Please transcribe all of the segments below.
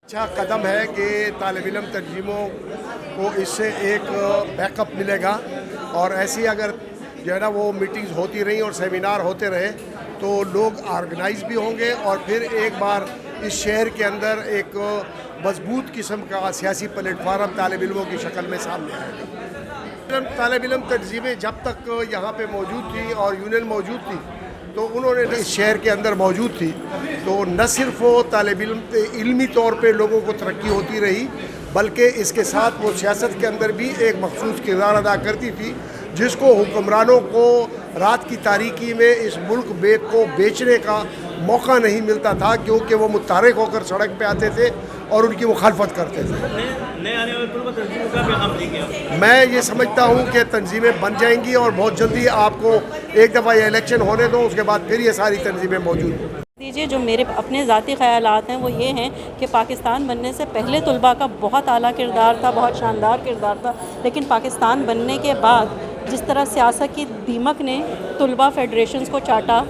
اچھا قدم ہے کہ طالب علم تنظیموں کو اس سے ایک بیک اپ ملے گا، اور ایسی اگر جو ہے نا وہ میٹنگز ہوتی رہیں اور سیمینار ہوتے رہے تو لوگ آرگنائز بھی ہوں گے، اور پھر ایک بار اس شہر کے اندر ایک مضبوط قسم کا سیاسی پلیٹ فارم طالب علموں کی شکل میں سامنے آئے گا۔ طالب علم تنظیمیں جب تک یہاں پہ موجود تھی اور یونین موجود تھی تو انہوں نے اس شہر کے اندر موجود تھی، تو نہ صرف وہ طالب علم علمی طور پہ لوگوں کو ترقی ہوتی رہی، بلکہ اس کے ساتھ وہ سیاست کے اندر بھی ایک مخصوص کردار ادا کرتی تھی، جس کو حکمرانوں کو رات کی تاریکی میں اس ملک کو بیچنے کا موقع نہیں ملتا تھا، کیونکہ وہ متحرک ہو کر سڑک پہ آتے تھے اور ان کی مخالفت کرتے تھے۔ میں یہ سمجھتا ہوں کہ تنظیمیں بن جائیں گی، اور بہت جلدی آپ کو ایک دفعہ یہ الیکشن ہونے دو، اس کے بعد پھر یہ ساری تنظیمیں موجود ہیں۔ دیجیے، جو میرے اپنے ذاتی خیالات ہیں وہ یہ ہیں کہ پاکستان بننے سے پہلے طلباء کا بہت اعلیٰ کردار تھا، بہت شاندار کردار تھا، لیکن پاکستان بننے کے بعد جس طرح سیاست کی دیمک نے طلباء فیڈریشنز کو چاٹا،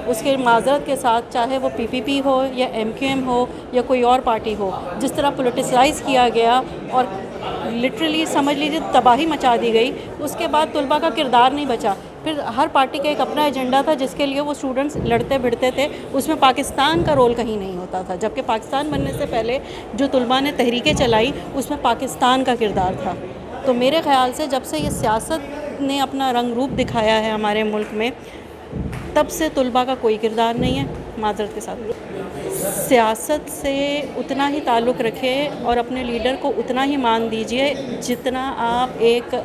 اس کے معذرت کے ساتھ، چاہے وہ پی پی پی ہو یا ایم کیو ایم ہو یا کوئی اور پارٹی ہو، جس طرح پولیٹیسائز کیا گیا اور لٹرلی سمجھ لیجیے تباہی مچا دی گئی، اس کے بعد طلباء کا کردار نہیں بچا۔ پھر ہر پارٹی کا ایک اپنا ایجنڈا تھا جس کے لیے وہ اسٹوڈنٹس لڑتے بھڑتے تھے، اس میں پاکستان کا رول کہیں نہیں ہوتا تھا، جبکہ پاکستان بننے سے پہلے جو طلباء نے تحریکیں چلائی اس میں پاکستان کا کردار تھا۔ تو میرے خیال سے جب سے یہ سیاست نے اپنا رنگ روپ دکھایا ہے ہمارے ملک میں، تب سے طلباء کا کوئی کردار نہیں ہے۔ معذرت کے ساتھ سیاست سے اتنا ہی تعلق رکھے اور اپنے لیڈر کو اتنا ہی مان دیجئے جتنا آپ ایک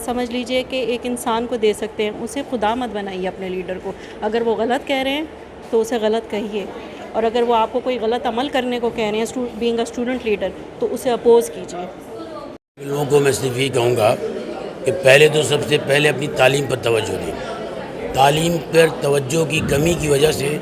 سمجھ لیجئے کہ ایک انسان کو دے سکتے ہیں۔ اسے خدا مت بنائیے اپنے لیڈر کو۔ اگر وہ غلط کہہ رہے ہیں تو اسے غلط کہیے، اور اگر وہ آپ کو کوئی غلط عمل کرنے کو کہہ رہے ہیں بینگ اے اسٹوڈنٹ لیڈر، تو اسے اپوز کیجیے۔ لوگوں کو میں صرف یہ کہوں گا کہ پہلے تو سب سے پہلے اپنی تعلیم پر توجہ دیں۔ تعلیم پر توجہ کی کمی کی وجہ سے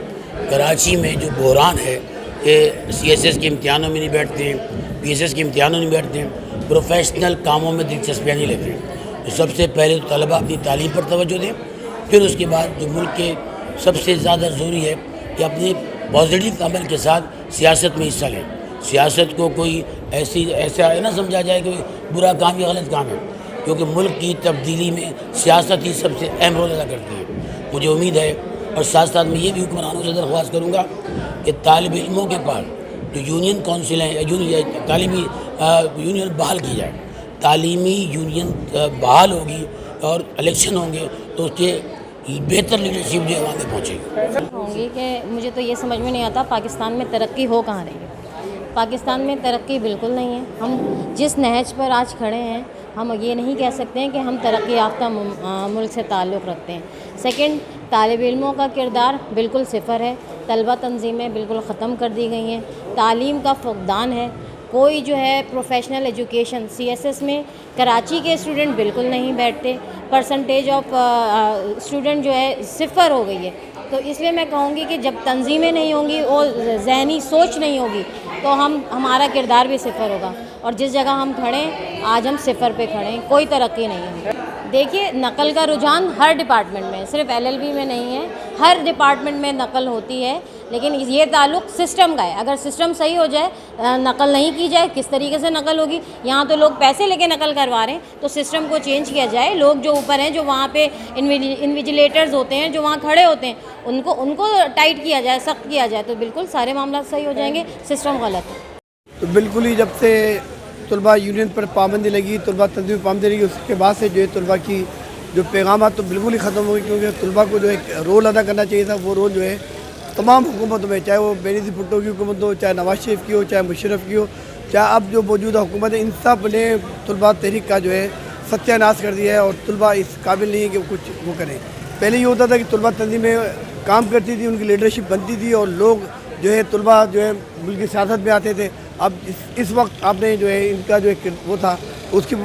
کراچی میں جو بحران ہے کہ سی ایس ایس کے امتحانوں میں نہیں بیٹھتے ہیں، پی ایس ایس کے امتحانوں میں نہیں بیٹھتے ہیں، پروفیشنل کاموں میں دلچسپیاں نہیں لیتے ہیں، تو سب سے پہلے تو طلباء اپنی تعلیم پر توجہ دیں۔ پھر اس کے بعد جو ملک کے سب سے زیادہ ضروری ہے کہ اپنے پازیٹیو عمل کے ساتھ سیاست میں حصہ لیں۔ سیاست کو کوئی ایسا نہ سمجھا جائے کہ برا کام یا غلط کام ہے، کیونکہ ملک کی تبدیلی میں سیاست ہی سب سے اہم رول ادا کرتی ہے۔ مجھے امید ہے، اور ساتھ ساتھ میں یہ بھی حکمرانوں سے درخواست کروں گا کہ طالب علموں کے پاس جو یونین کونسل ہیں یا تعلیمی یونین بحال کی جائے۔ تعلیمی یونین بحال ہوگی اور الیکشن ہوں گے تو اس کے بہتر لیڈرشپ جو ہے وہاں تک پہنچے گی۔ ہوں گی کہ مجھے تو یہ سمجھ میں نہیں آتا پاکستان میں ترقی ہو کہاں رہی ہے۔ پاکستان میں ترقی بالکل نہیں ہے۔ ہم جس نہج پر آج کھڑے ہیں، ہم یہ نہیں کہہ سکتے ہیں کہ ہم ترقی یافتہ ملک سے تعلق رکھتے ہیں۔ سیکنڈ، طالب علموں کا کردار بالکل صفر ہے۔ طلبہ تنظیمیں بالکل ختم کر دی گئی ہیں۔ تعلیم کا فقدان ہے۔ کوئی جو ہے professional education C S S میں کراچی کے اسٹوڈنٹ بالکل نہیں بیٹھتے۔ پرسنٹیج آف اسٹوڈنٹ جو ہے صفر ہو گئی ہے۔ تو اس لیے میں کہوں گی کہ جب تنظیمیں نہیں ہوں گی اور ذہنی سوچ نہیں ہوگی تو ہمارا کردار بھی صفر ہوگا، اور جس جگہ ہم کھڑے ہیں آج ہم صفر پہ کھڑے ہیں، کوئی ترقی نہیں ہے۔ دیکھیے، نقل کا رجحان ہر ڈپارٹمنٹ میں، صرف ایل ایل بی میں نہیں ہے، ہر ڈپارٹمنٹ میں نقل ہوتی ہے، لیکن یہ تعلق سسٹم کا ہے۔ اگر سسٹم صحیح ہو جائے، نقل نہیں کی جائے، کس طریقے سے نقل ہوگی؟ یہاں تو لوگ پیسے لے کے نقل کروا رہے ہیں، تو سسٹم کو چینج کیا جائے۔ لوگ جو اوپر ہیں، جو وہاں پہ انویجیلیٹرز ہوتے ہیں، جو وہاں کھڑے ہوتے ہیں، ان کو ٹائٹ کیا جائے، سخت کیا جائے، تو بالکل سارے معاملات صحیح ہو جائیں گے۔ سسٹم غلط ہے۔ تو بالکل ہی جب سے طلباء یونین پر پابندی لگی، طلباء تنظیم پر پابندی لگی، اس کے بعد سے جو ہے طلباء کی جو پیغامات تو بالکل ہی ختم ہو گئی، کیونکہ طلباء کو جو ایک رول ادا کرنا چاہیے تھا، وہ رول جو ہے تمام حکومتوں میں، چاہے وہ بینظیر بھٹو کی حکومت ہو، چاہے نواز شریف کی ہو، چاہے مشرف کی ہو، چاہے اب جو موجودہ حکومت ہے، ان سب نے طلباء تحریک کا جو ہے ستیہ ناش کر دیا ہے، اور طلباء اس قابل نہیں ہے کہ کچھ وہ کریں۔ پہلے یہ ہوتا تھا کہ طلباء تنظیمیں کام کرتی تھی، ان کی لیڈرشپ بنتی تھی، اور لوگ جو ہے طلباء جو ہے ملک کی سیاست میں آتے تھے۔ اب اس وقت آپ نے جو ہے ان کا جو ایک وہ تھا اس کی